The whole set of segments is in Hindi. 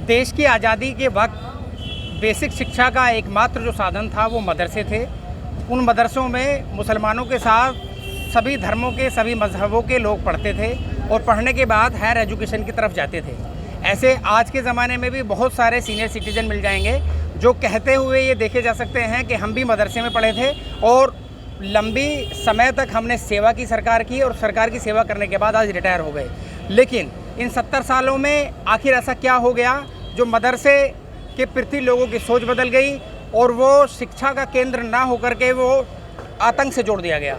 देश की आज़ादी के वक्त बेसिक शिक्षा का एकमात्र जो साधन था वो मदरसे थे। उन मदरसों में मुसलमानों के साथ सभी धर्मों के, सभी मज़हबों के लोग पढ़ते थे और पढ़ने के बाद हायर एजुकेशन की तरफ जाते थे। ऐसे आज के ज़माने में भी बहुत सारे सीनियर सिटीज़न मिल जाएंगे जो कहते हुए ये देखे जा सकते हैं कि हम भी मदरसे में पढ़े थे और लंबी समय तक हमने सेवा की सरकार की और सरकार की सेवा करने के बाद आज रिटायर हो गए। लेकिन इन 70 सालों में आखिर ऐसा क्या हो गया जो मदरसे के प्रति लोगों की सोच बदल गई और वो शिक्षा का केंद्र ना होकर के वो आतंक से जोड़ दिया गया।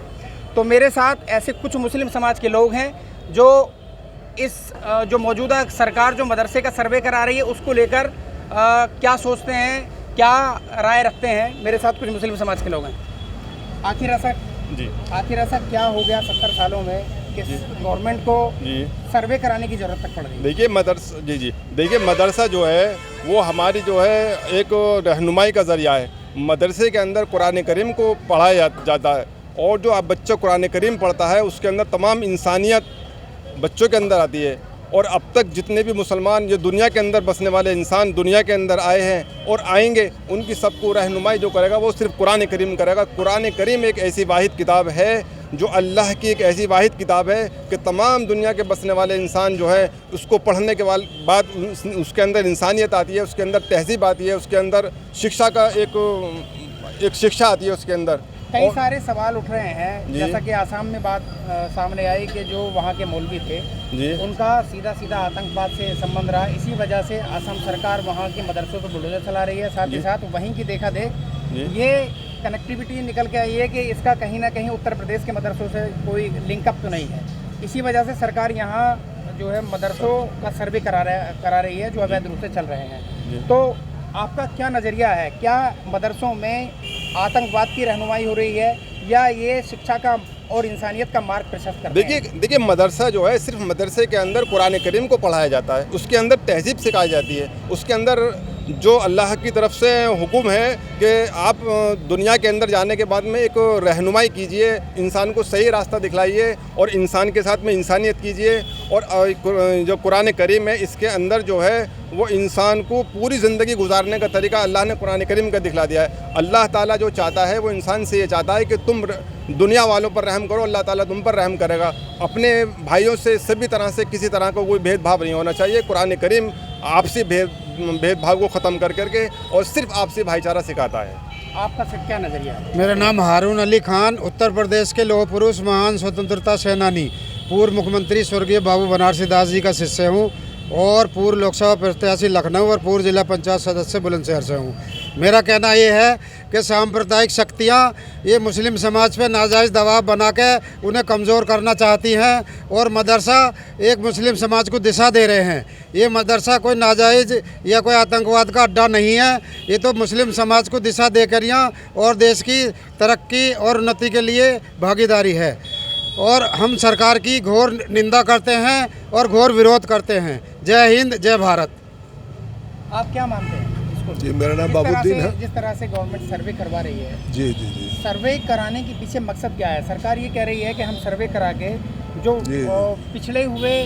तो मेरे साथ ऐसे कुछ मुस्लिम समाज के लोग हैं जो इस जो मौजूदा सरकार जो मदरसे का सर्वे करा रही है उसको लेकर क्या सोचते हैं, क्या राय रखते हैं। मेरे साथ कुछ मुस्लिम समाज के लोग हैं। आखिर ऐसा क्या हो गया 70 सालों में कि गवर्नमेंट को सर्वे कराने की ज़रूरत तक पड़ रही है? देखिए मदरसा जो है वो हमारी जो है एक रहनुमाई का ज़रिया है। मदरसे के अंदर कुरान करीम को पढ़ाया जाता है और जो अब बच्चा कुरान करीम पढ़ता है उसके अंदर तमाम इंसानियत बच्चों के अंदर आती है। और अब तक जितने भी मुसलमान जो दुनिया के अंदर बसने वाले इंसान दुनिया के अंदर आए हैं और आएंगे, उनकी सबको रहनुमाई जो करेगा वो सिर्फ कुरान करीम करेगा। कुरान करीम एक ऐसी वाहिद किताब है जो अल्लाह की एक ऐसी वाहिद किताब है कि तमाम दुनिया के बसने वाले इंसान जो है उसको पढ़ने के बाद उसके अंदर इंसानियत आती है, उसके अंदर तहज़ीब आती है, उसके अंदर शिक्षा का एक शिक्षा आती है उसके अंदर। कई सारे सवाल उठ रहे हैं, जैसा कि आसाम में बात सामने आई कि जो वहाँ के मौलवी थे उनका सीधा आतंकवाद से संबंध रहा। इसी वजह से असम सरकार वहाँ के मदरसों पर बुलडोजर चला रही है। साथ ही साथ वहीं की देखा देख ये कनेक्टिविटी निकल के आई है कि इसका कहीं ना कहीं उत्तर प्रदेश के मदरसों से कोई लिंकअप तो नहीं है। इसी वजह से सरकार यहाँ जो है मदरसों का सर्वे करा रही है जो अवैध रूप से चल रहे हैं। तो आपका क्या नज़रिया है? क्या मदरसों में आतंकवाद की रहनुमाई हो रही है या ये शिक्षा का और इंसानियत का मार्ग प्रशस्त करते हैं? देखिए मदरसा जो है सिर्फ मदरसे के अंदर कुरान करीम को पढ़ाया जाता है, उसके अंदर तहज़ीब सिखाई जाती है, उसके अंदर जो अल्लाह की तरफ से हुक्म है कि आप दुनिया के अंदर जाने के बाद में एक रहनुमाई कीजिए, इंसान को सही रास्ता दिखलाइए और इंसान के साथ में इंसानियत कीजिए। और जो कुरान करीम है इसके अंदर जो है वो इंसान को पूरी ज़िंदगी गुजारने का तरीका अल्लाह ने कुरान करीम का दिखला दिया है। अल्लाह ताला जो चाहता है वो इंसान से ये चाहता है कि तुम दुनिया वालों पर रहम करो, अल्लाह ताला तुम पर रहम करेगा। अपने भाइयों से सभी तरह से किसी तरह का कोई भेदभाव नहीं होना चाहिए। कुरान करीम आपसी भेदभाव को ख़त्म करके और सिर्फ आपसी भाईचारा सिखाता है। आपका क्या नज़रिया है? मेरा नाम हारून अली खान, उत्तर प्रदेश के लौह पुरुष, महान स्वतंत्रता सेनानी, पूर्व मुख्यमंत्री स्वर्गीय बाबू बनारसी दास जी का शिष्य हूँ और पूर्व लोकसभा प्रत्याशी लखनऊ और पूर्व जिला पंचायत सदस्य बुलंदशहर से हूँ। मेरा कहना ये है कि सांप्रदायिक शक्तियाँ ये मुस्लिम समाज पर नाजायज़ दबाव बना के उन्हें कमज़ोर करना चाहती हैं और मदरसा एक मुस्लिम समाज को दिशा दे रहे हैं। ये मदरसा कोई नाजायज़ या कोई आतंकवाद का अड्डा नहीं है, ये तो मुस्लिम समाज को दिशा देकर यहाँ और देश की तरक्की और उन्नति के लिए भागीदारी है। और हम सरकार की घोर निंदा करते हैं और घोर विरोध करते हैं। जय हिंद, जय भारत। आप क्या मानते हैं इसको? जी, मेरा नाम बाबुद्दीन है। जिस तरह से गवर्नमेंट सर्वे करवा रही है, जी, सर्वे कराने के पीछे मकसद क्या है? सरकार ये कह रही है कि हम सर्वे करा के जो पिछड़े हुए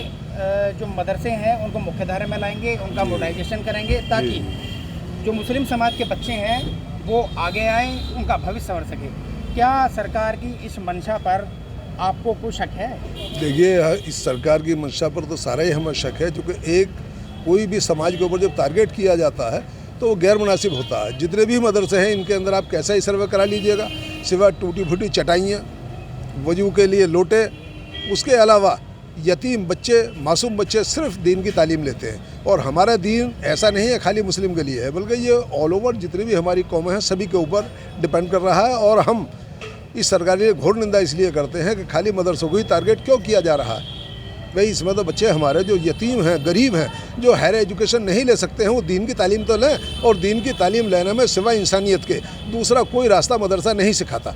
जो मदरसे हैं उनको मुख्यधारा में लाएंगे, उनका मॉडर्नाइजेशन करेंगे ताकि जो मुस्लिम समाज के बच्चे हैं वो आगे आएँ, उनका भविष्य संवर सके। क्या सरकार की इस मंशा पर आपको कोई शक है? देखिए इस सरकार की मंशा पर तो सारा ही हमें शक है, क्योंकि कोई भी समाज के ऊपर जब टारगेट किया जाता है तो वो गैर मुनासिब होता है। जितने भी मदरसे हैं इनके अंदर आप कैसा ही सर्वे करा लीजिएगा, सिवाय टूटी फूटी चटाइयाँ, वजू के लिए लोटे, उसके अलावा यतीम बच्चे, मासूम बच्चे सिर्फ दीन की तालीम लेते हैं। और हमारा दीन ऐसा नहीं है खाली मुस्लिम के लिए है, बल्कि ये ऑल ओवर जितनी भी हमारी कौमें हैं सभी के ऊपर डिपेंड कर रहा है। और हम इस सरकार की घोर निंदा इसलिए करते हैं कि खाली मदरसों को ही टारगेट क्यों किया जा रहा है। भाई इसमें तो बच्चे हमारे जो यतीम हैं, गरीब हैं, जो हायर एजुकेशन नहीं ले सकते हैं, वो दीन की तालीम तो लें। और दीन की तालीम लेने में सिवाय इंसानियत के दूसरा कोई रास्ता मदरसा नहीं सिखाता।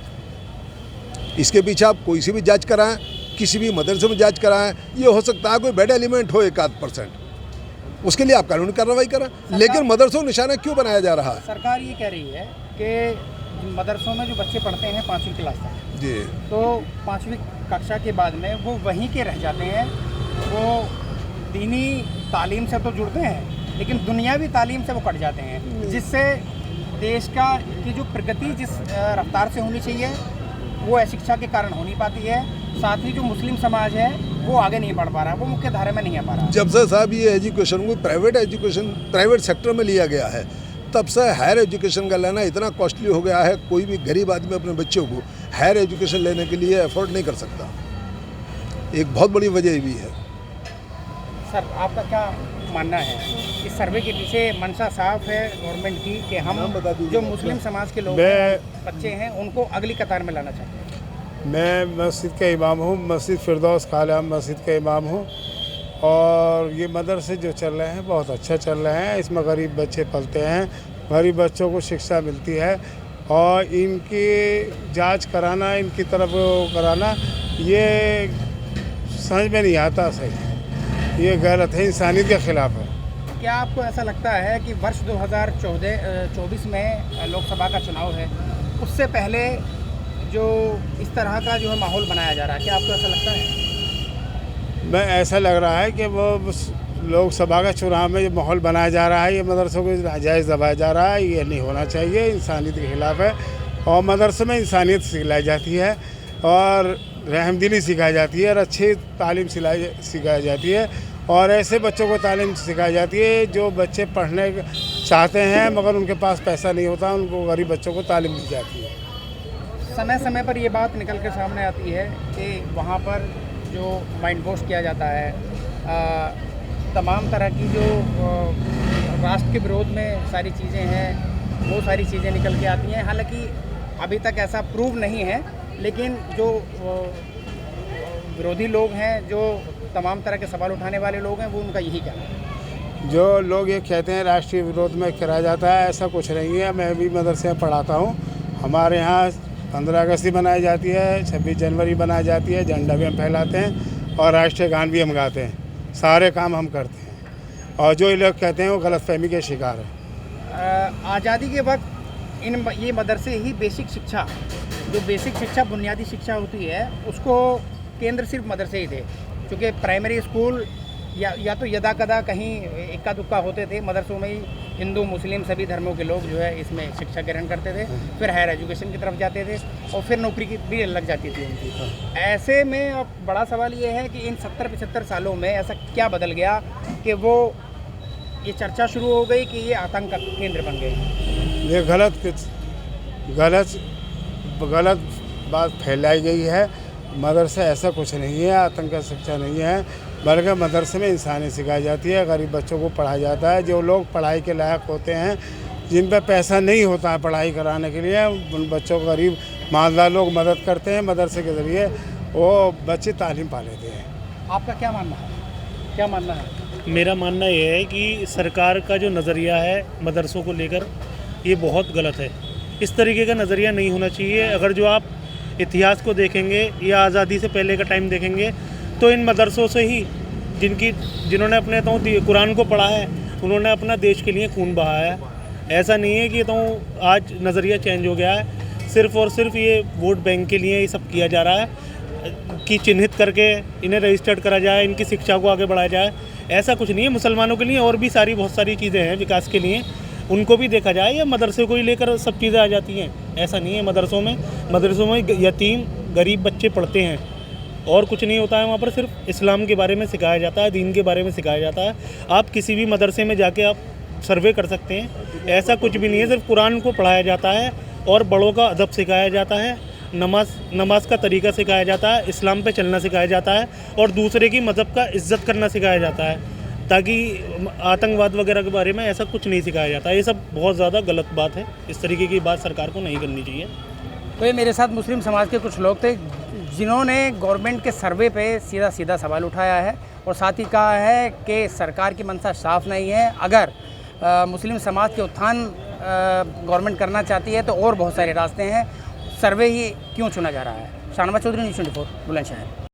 इसके पीछे आप कोई सी भी जांच कराएं, किसी भी मदरसे में जांच कराएं, ये हो सकता है कोई बैड एलिमेंट हो 1-8%, उसके लिए आप कानूनी कार्रवाई करें। लेकिन मदरसों को निशाना क्यों बनाया जा रहा है? सरकार ये कह रही है कि मदरसों में जो बच्चे पढ़ते हैं 5वीं क्लास तक, जी, तो 5वीं कक्षा के बाद में वो वहीं के रह जाते हैं। वो दीनी तालीम से तो जुड़ते हैं लेकिन दुनियावी तालीम से वो कट जाते हैं, जिससे देश की जो प्रगति जिस रफ्तार से होनी चाहिए वो अशिक्षा के कारण हो नहीं पाती है। साथ ही जो मुस्लिम समाज है वो आगे नहीं बढ़ पा रहा, वो मुख्य धारा में नहीं आ पा रहा। जब से साहब ये एजुकेशन को प्राइवेट सेक्टर में लिया गया है, तब से हायर एजुकेशन का लेना इतना कॉस्टली हो गया है, कोई भी गरीब आदमी अपने बच्चों को हायर एजुकेशन लेने के लिए अफोर्ड नहीं कर सकता। एक बहुत बड़ी वजह भी है। सर, आपका क्या मानना है इस सर्वे के पीछे? मंशा साफ है गवर्नमेंट की कि हम जो मुस्लिम समाज के लोग बच्चे हैं उनको अगली कतार में लाना चाहते हैं। मैं मस्जिद का इमाम हूँ, मस्जिद फिरदौस खाला मस्जिद का इमाम हूँ, और ये मदरसे जो चल रहे हैं बहुत अच्छा चल रहे हैं। इसमें गरीब बच्चे पलते हैं, गरीब बच्चों को शिक्षा मिलती है, और इनकी जांच कराना, इनकी तरफ कराना, ये समझ में नहीं आता सही, ये गलत है, इंसानियत के ख़िलाफ़ है। क्या आपको ऐसा लगता है कि वर्ष 2024 में लोकसभा का चुनाव है, उससे पहले जो इस तरह का जो है माहौल बनाया जा रहा है, क्या आपको ऐसा लगता है? मैं ऐसा लग रहा है कि वो लोकसभा का चुनाव में जो माहौल बनाया जा रहा है, ये मदरसों को नाजायज़ दबाया जा रहा है, ये नहीं होना चाहिए, इंसानियत के ख़िलाफ़ है। और मदरसे में इंसानियत सिखाई जाती है, और रहमदिली सिखाई जाती है, और अच्छी तालीम सिखाई जाती है, और ऐसे बच्चों को तालीम सिखाई जाती है जो बच्चे पढ़ने चाहते हैं मगर उनके पास पैसा नहीं होता, उनको गरीब बच्चों को तालीम दी जाती है। समय समय पर ये बात निकल कर सामने आती है कि वहाँ पर जो माइंड वॉश किया जाता है, तमाम तरह की जो राष्ट्र के विरोध में सारी चीज़ें हैं, वो सारी चीज़ें निकल के आती हैं। हालांकि अभी तक ऐसा प्रूव नहीं है, लेकिन जो विरोधी लोग हैं, जो तमाम तरह के सवाल उठाने वाले लोग हैं, वो उनका यही कहना है। जो लोग ये कहते हैं राष्ट्रीय विरोध में करा जाता है, ऐसा कुछ नहीं है। मैं भी मदरसे में पढ़ाता हूँ, हमारे यहाँ 15 अगस्त मनाई जाती है, 26 जनवरी मनाई जाती है, झंडा भी हम फैलाते हैं और राष्ट्रीय गान भी हम गाते हैं, सारे काम हम करते हैं। और जो ये लोग कहते हैं वो गलतफहमी के शिकार है। आज़ादी के वक्त ये मदरसे ही बेसिक शिक्षा, जो बेसिक शिक्षा बुनियादी शिक्षा होती है, उसको केंद्र सिर्फ मदरसे ही थे, क्योंकि प्राइमरी स्कूल या तो यदा कदा कहीं इक्का दुक्का होते थे। मदरसों में ही हिंदू मुस्लिम सभी धर्मों के लोग जो है इसमें शिक्षा ग्रहण करते थे, फिर हायर एजुकेशन की तरफ जाते थे, और फिर नौकरी की भी लग जाती थी उनकी। ऐसे में अब बड़ा सवाल ये है कि इन 70-75 सालों में ऐसा क्या बदल गया कि वो ये चर्चा शुरू हो गई कि ये आतंक का केंद्र बन गए। ये गलत बात फैलाई गई है। मदरसा ऐसा कुछ नहीं है, आतंक का शिक्षा नहीं है, बल्कि मदरसे में इंसानियत सिखाई जाती है, गरीब बच्चों को पढ़ाया जाता है। जो लोग पढ़ाई के लायक होते हैं, जिन पर पैसा नहीं होता है पढ़ाई कराने के लिए, उन बच्चों को गरीब मालदार लोग मदद करते हैं, मदरसे के ज़रिए वो बच्चे तालीम पा लेते हैं। आपका क्या मानना है? क्या मानना है? मेरा मानना ये है कि सरकार का जो नज़रिया है मदरसों को लेकर, ये बहुत गलत है। इस तरीके का नज़रिया नहीं होना चाहिए। अगर जो आप इतिहास को देखेंगे या आज़ादी से पहले का टाइम देखेंगे, तो इन मदरसों से ही जिन्होंने अपने तो कुरान को पढ़ा है, उन्होंने अपना देश के लिए खून बहाया है। ऐसा नहीं है कि तो आज नज़रिया चेंज हो गया है, सिर्फ़ और सिर्फ ये वोट बैंक के लिए ये सब किया जा रहा है कि चिन्हित करके इन्हें रजिस्टर्ड करा जाए, इनकी शिक्षा को आगे बढ़ाया जाए। ऐसा कुछ नहीं है। मुसलमानों के लिए और भी बहुत सारी चीज़ें हैं विकास के लिए, उनको भी देखा जाए, या मदरसे को ही लेकर सब चीज़ें आ जाती हैं। ऐसा नहीं है। मदरसों में यतीम गरीब बच्चे पढ़ते हैं और कुछ नहीं होता है। वहाँ पर सिर्फ इस्लाम के बारे में सिखाया जाता है, दीन के बारे में सिखाया जाता है। आप किसी भी मदरसे में जाके आप सर्वे कर सकते हैं, ऐसा कुछ भी नहीं है। सिर्फ कुरान को पढ़ाया जाता है और बड़ों का अदब सिखाया जाता है, नमाज का तरीका सिखाया जाता है, इस्लाम पे चलना सिखाया जाता है, और दूसरे की मज़हब का इज़्ज़त करना सिखाया जाता है, ताकि आतंकवाद वगैरह के बारे में ऐसा कुछ नहीं सिखाया जाता। ये सब बहुत ज़्यादा गलत बात है। इस तरीके की बात सरकार को नहीं करनी चाहिए। तो ये मेरे साथ मुस्लिम समाज के कुछ लोग थे जिन्होंने गवर्नमेंट के सर्वे पे सीधा सवाल उठाया है, और साथ ही कहा है कि सरकार की मंशा साफ नहीं है। अगर मुस्लिम समाज के उत्थान गवर्नमेंट करना चाहती है तो और बहुत सारे रास्ते हैं, सर्वे ही क्यों चुना जा रहा है। शाहनवाज चौधरी, न्यूज़ 24, बुलंदशहर।